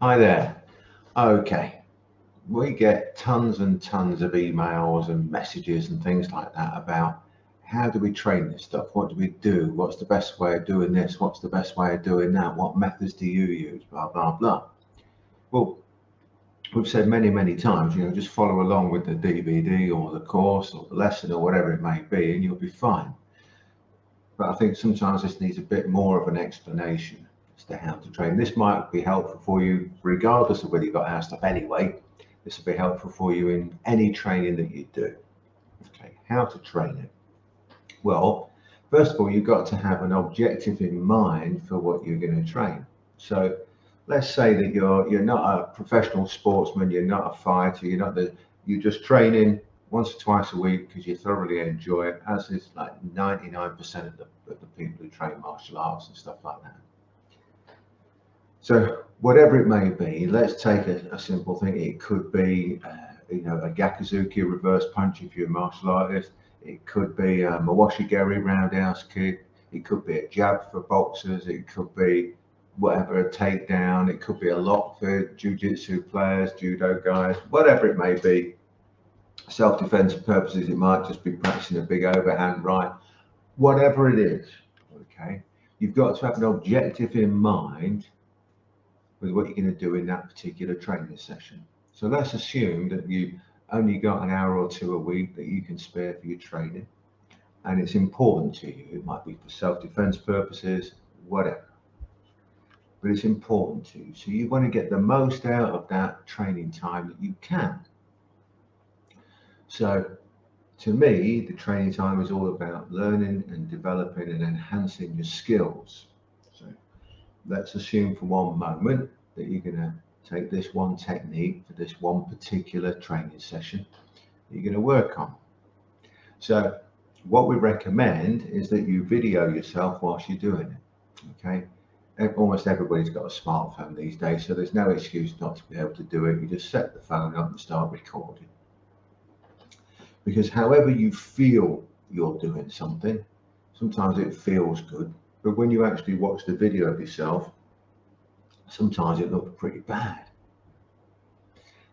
Hi there. Okay, we get tons and tons of emails and messages and things like that about how do we train this stuff? What do we do? What's the best way of doing this? What's the best way of doing that? What methods do you use? Blah, blah, blah. Well, we've said many, many times, just follow along with the DVD or the course or the lesson or whatever it may be, and you'll be fine. But I think sometimes this needs a bit more of an explanation as to how to train. This might be helpful for you, regardless of whether you've got our stuff anyway. This will be helpful for you in any training that you do. Okay, how to train it? Well, first of all, you've got to have an objective in mind for what you're going to train. So let's say that you're not a professional sportsman, you're not a fighter, you're just training once or twice a week because you thoroughly enjoy it, as is like 99% of the people who train martial arts and stuff like that. So whatever it may be, let's take a simple thing. It could be, a Gyakuzuki reverse punch if you're a martial artist. It could be a Mawashigeri roundhouse kick. It could be a jab for boxers. It could be whatever, a takedown. It could be a lock for jiu-jitsu players, judo guys, whatever it may be. Self-defense purposes, it might just be practicing a big overhand right. Whatever it is, okay, you've got to have an objective in mind with what you're going to do in that particular training session. So let's assume that you only got an hour or two a week that you can spare for your training, and it's important to you. It might be for self-defense purposes, whatever, but it's important to you. So you want to get the most out of that training time that you can. So to me, the training time is all about learning and developing and enhancing your skills. So let's assume for one moment that you're going to take this one technique for this one particular training session that you're going to work on. So what we recommend is that you video yourself whilst you're doing it. Okay, almost everybody's got a smartphone these days, so there's no excuse not to be able to do it. You just set the phone up and start recording. Because however you feel you're doing something, sometimes it feels good, but when you actually watch the video of yourself, sometimes it looks pretty bad.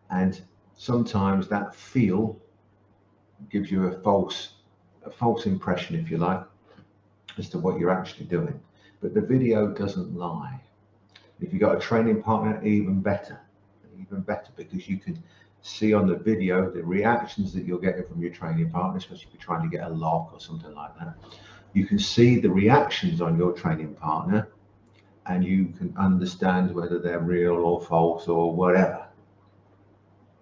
And sometimes that feel gives you a false impression, if you like, as to what you're actually doing. But the video doesn't lie. If you've got a training partner, even better, because you can see on the video the reactions that you're getting from your training partner, especially if you're trying to get a lock or something like that. You can see the reactions on your training partner, and you can understand whether they're real or false or whatever.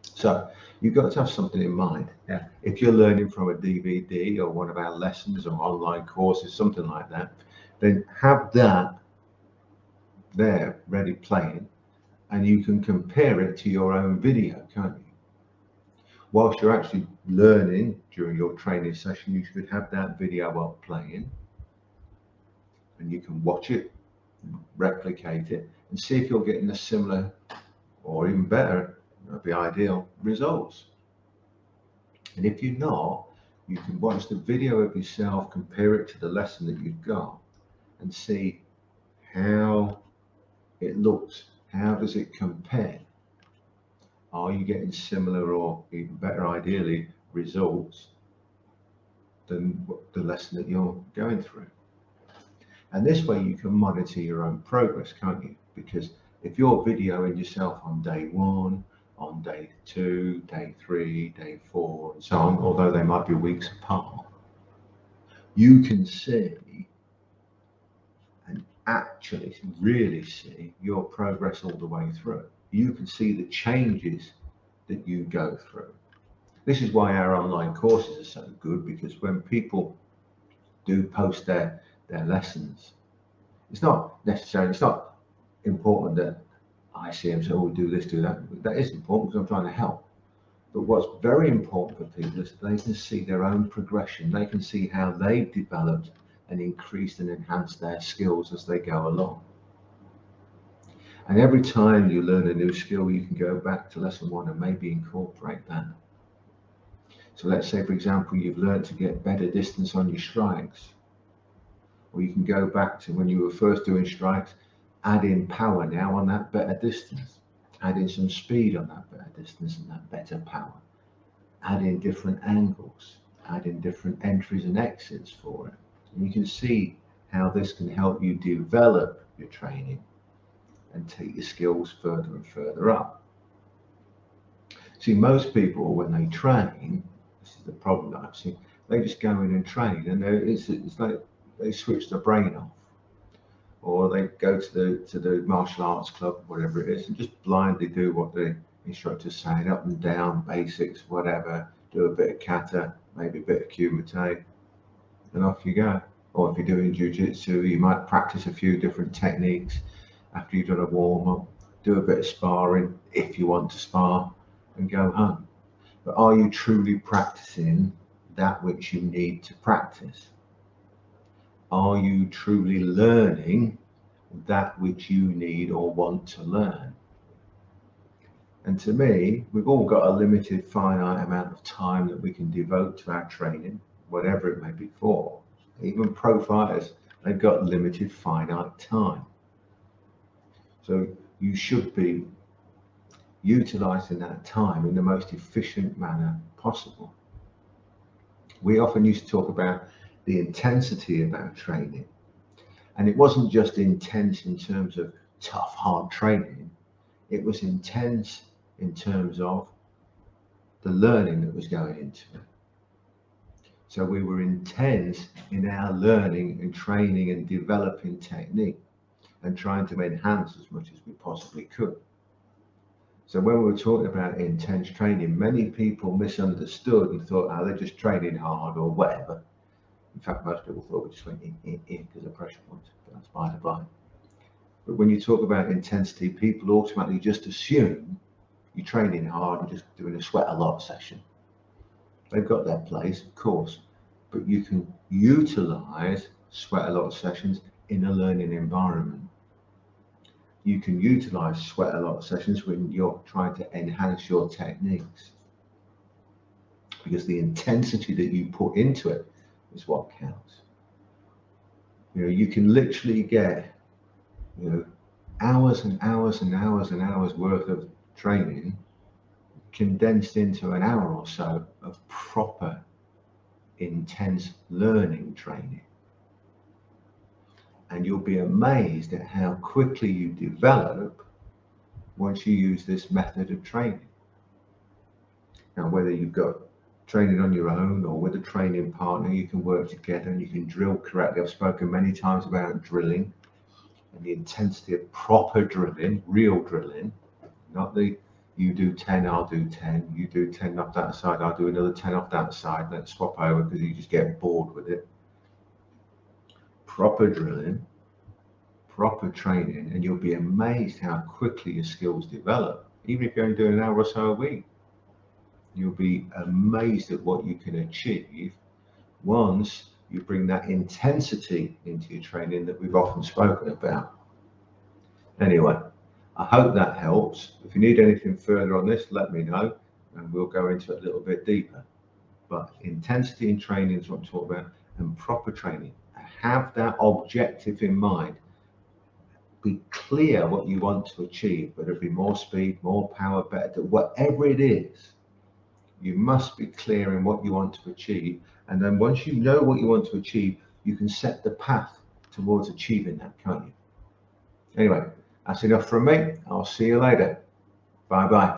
So you've got to have something in mind. Yeah. If you're learning from a DVD or one of our lessons or online courses, something like that, then have that there ready playing, and you can compare it to your own video, can't you? Whilst you're actually learning during your training session, you should have that video up playing, and you can watch it, replicate it, and see if you're getting a similar or even better, that'd be ideal, results. And if you're not, you can watch the video of yourself, compare it to the lesson that you've got, and see how it looks. How does it compare? Are you getting similar or even better, ideally, results than the lesson that you're going through? And this way you can monitor your own progress, can't you? Because if you're videoing yourself on day 1, on day 2, day 3, day 4, and so on, although they might be weeks apart, you can see and actually really see your progress all the way through. You can see the changes that you go through. This is why our online courses are so good, because when people do post their lessons, it's not important that I see them say, oh, do this, do that. That is important because I'm trying to help. But what's very important for people is they can see their own progression. They can see how they've developed and increased and enhanced their skills as they go along. And every time you learn a new skill, you can go back to lesson 1 and maybe incorporate that. So let's say, for example, you've learned to get better distance on your strikes. Or you can go back to when you were first doing strikes, add in power now on that better distance. adding some speed on that better distance and that better power, adding different angles, adding different entries and exits for it. And you can see how this can help you develop your training and take your skills further and further up. See, most people, when they train, this is the problem that I've seen, they just go in and train, and it's like they switch their brain off, or they go to the martial arts club, whatever it is, and just blindly do what the instructor's saying, up and down, basics, whatever, do a bit of kata, maybe a bit of kumite, and off you go. Or if you're doing jiu-jitsu, you might practice a few different techniques after you've done a warm-up, do a bit of sparring if you want to spar, and go home. But are you truly practicing that which you need to practice? Are you truly learning that which you need or want to learn? And to me, we've all got a limited, finite amount of time that we can devote to our training, whatever it may be for. Even pro fighters, they've got limited, finite time. So you should be utilizing that time in the most efficient manner possible. We often used to talk about the intensity of our training, and it wasn't just intense in terms of tough, hard training. It was intense in terms of the learning that was going into it. So we were intense in our learning and training and developing technique and trying to enhance as much as we possibly could. So when we were talking about intense training, many people misunderstood and thought, oh, they're just training hard or whatever. In fact, most people thought we just went in because of pressure points, but that's by the by. But when you talk about intensity, people automatically just assume you're training hard and just doing a sweat a lot session. They've got their place, of course, but you can utilize sweat a lot sessions in a learning environment. You can utilize sweat a lot sessions when you're trying to enhance your techniques, because the intensity that you put into it is what counts. You know, you can literally get, hours and hours and hours and hours worth of training condensed into an hour or so of proper, intense learning training. And you'll be amazed at how quickly you develop once you use this method of training. Now, whether you've got training on your own or with a training partner, you can work together and you can drill correctly. I've spoken many times about drilling and the intensity of proper drilling, real drilling, not the you do 10, I'll do 10, you do 10 off that side, I'll do another 10 off that side, let's swap over because you just get bored with it. Proper drilling, proper training, and you'll be amazed how quickly your skills develop. Even if you're only doing an hour or so a week, you'll be amazed at what you can achieve once you bring that intensity into your training that we've often spoken about. Anyway, I hope that helps. If you need anything further on this, let me know and we'll go into it a little bit deeper. But intensity in training is what I'm talking about, and proper training. Have that objective in mind. Be clear what you want to achieve, whether it be more speed, more power, better, whatever it is. You must be clear in what you want to achieve. And then once you know what you want to achieve, you can set the path towards achieving that, can't you? Anyway, that's enough from me. I'll see you later. Bye-bye.